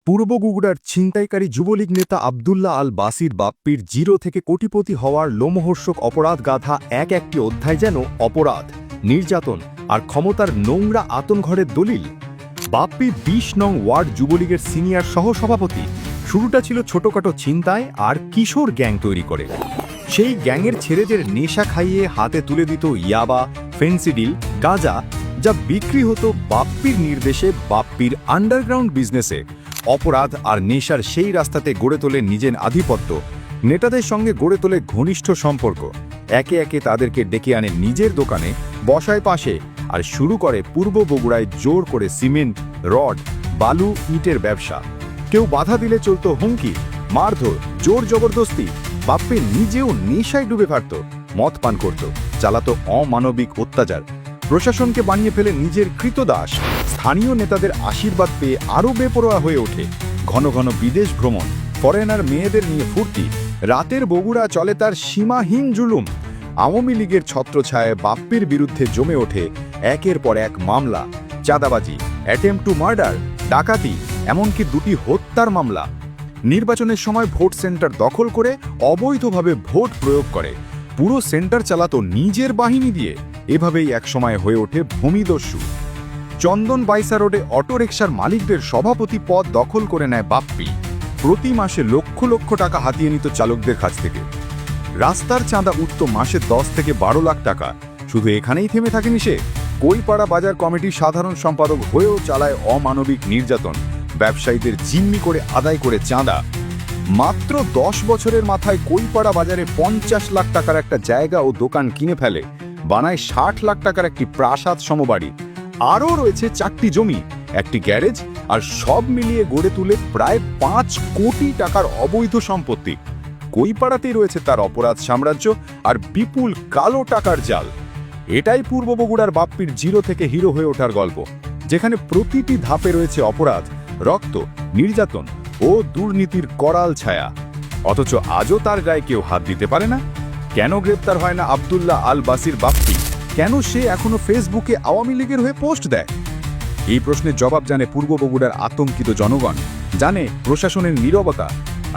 পূর্ব গুগড়ার ছিনতাইকারী যুবলীগ নেতা আব্দুল্লাহ আল বাসির বাপ্পির জিরো থেকে কোটিপতি হওয়ার লোমহর্ষক অপরাধ গাথা একটি অধ্যায় যেন অপরাধ, নির্যাতন আর ক্ষমতার নোংরা আতনঘরের দলিল। বাপ্পি ২০ নং ওয়ার্ড যুবলীগের সিনিয়র সহসভাপতি। শুরুটা ছিল ছোটখাটো ছিনতাই আর কিশোর গ্যাং তৈরি করে। সেই গ্যাংয়ের ছেলেদের নেশা খাইয়ে হাতে তুলে দিত ইয়াবা, ফেন্সিডিল, গাঁজা, যা বিক্রি হতো বাপ্পির নির্দেশে বাপ্পির আন্ডারগ্রাউন্ড বিজনেসে। অপরাধ আর নেশার সেই রাস্তাতে গড়ে তোলে নিজের আধিপত্য, নেতাদের সঙ্গে গড়ে তোলে ঘনিষ্ঠ সম্পর্ক। একে একে তাদেরকে ডেকে আনে নিজের দোকানে, বসায় পাশে, আর শুরু করে পূর্ব বগুড়ায় জোর করে সিমেন্ট, রড, বালু, ইটের ব্যবসা। কেউ বাধা দিলে চলত হুমকি, মারধর, জোর জবরদস্তি। বাপ্পি নিজেও নেশায় ডুবে থাকত, মদ পান করত, চালাতো অমানবিক অত্যাচার, প্রশাসনকে বানিয়ে ফেলে নিজের কৃতদাস। স্থানীয় নেতাদের আশীর্বাদ পেয়ে আরও বেপরোয়া হয়ে ওঠে। ঘন ঘন বিদেশ ভ্রমণ, ফরেনার মেয়েদের নিয়ে ফুর্তি। রাতের বগুড়া চলে তার সীমাহীন জুলুম। আওয়ামী লীগের ছত্রছায়ায় বাপ্পির বিরুদ্ধে জমে ওঠে একের পর এক মামলা, চাঁদাবাজি, অ্যাটেম্পট টু মার্ডার, ডাকাতি, এমনকি 2টি হত্যার মামলা। নির্বাচনের সময় ভোট সেন্টার দখল করে অবৈধভাবে ভোট প্রয়োগ করে। পুরো সেন্টার চালাতো নিজের বাহিনী দিয়ে। এভাবেই একসময় হয়ে ওঠে ভূমিদস্যু। চন্দন বাইসা রোডে অটোরিকশার মালিকদের সভাপতি পদ দখল করে নেয় বাপ্পি। প্রতি মাসে লক্ষ লক্ষ টাকা হাতিয়ে নিত চালকদের কাছ থেকে। রাস্তার চাঁদা উঠত মাসে 10 থেকে 12 লাখ টাকা। শুধু এখানেই থেমে থাকেনি সে, কৈপাড়া বাজার কমিটির সাধারণ সম্পাদক হয়েও চালায় অমানবিক নির্যাতন, ব্যবসায়ীদের জিম্মি করে আদায় করে চাঁদা। মাত্র 10 বছরের মাথায় কৈপাড়া বাজারে 50 লাখ টাকার একটা জায়গা ও দোকান কিনে ফেলে, বানায় 60 লাখ টাকার একটি প্রাসাদ সমবাড়ি। আরও রয়েছে 4টি জমি, একটি গ্যারেজ, আর সব মিলিয়ে গড়ে তুলে প্রায় 5 কোটি টাকার অবৈধ সম্পত্তি। কৈপাড়াতেই রয়েছে তার অপরাধ সাম্রাজ্য আর বিপুল কালো টাকার জাল। এটাই পূর্ব বগুড়ার বাপ্পির জিরো থেকে হিরো হয়ে ওঠার গল্প, যেখানে প্রতিটি ধাপে রয়েছে অপরাধ, রক্ত, নির্যাতন ও দুর্নীতির করাল ছায়া। অথচ আজও তার গায়ে কেউ হাত দিতে পারে না। কেন গ্রেপ্তার হয় না আব্দুল্লাহ আল বাসির বাপ্পি? কেন সে এখনো ফেসবুকে আওয়ামী লীগের হয়ে পোস্ট দেয়? এই প্রশ্নের জবাব জানে পূর্ব বগুড়ার আতঙ্কিত জনগণ, জানে প্রশাসনের নীরবতা,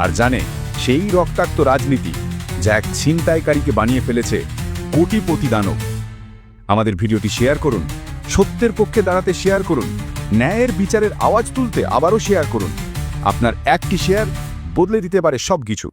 আর জানে সেই রক্তাক্ত রাজনীতি যা এক ছিনতাইকারীকে বানিয়ে ফেলেছে কোটিপতি দানব। আমাদের ভিডিওটি শেয়ার করুন, সত্যের পক্ষে দাঁড়াতে শেয়ার করুন, ন্যায়ের বিচারের আওয়াজ তুলতে আবারও শেয়ার করুন। আপনার একটি শেয়ার বদলে দিতে পারে সবকিছু।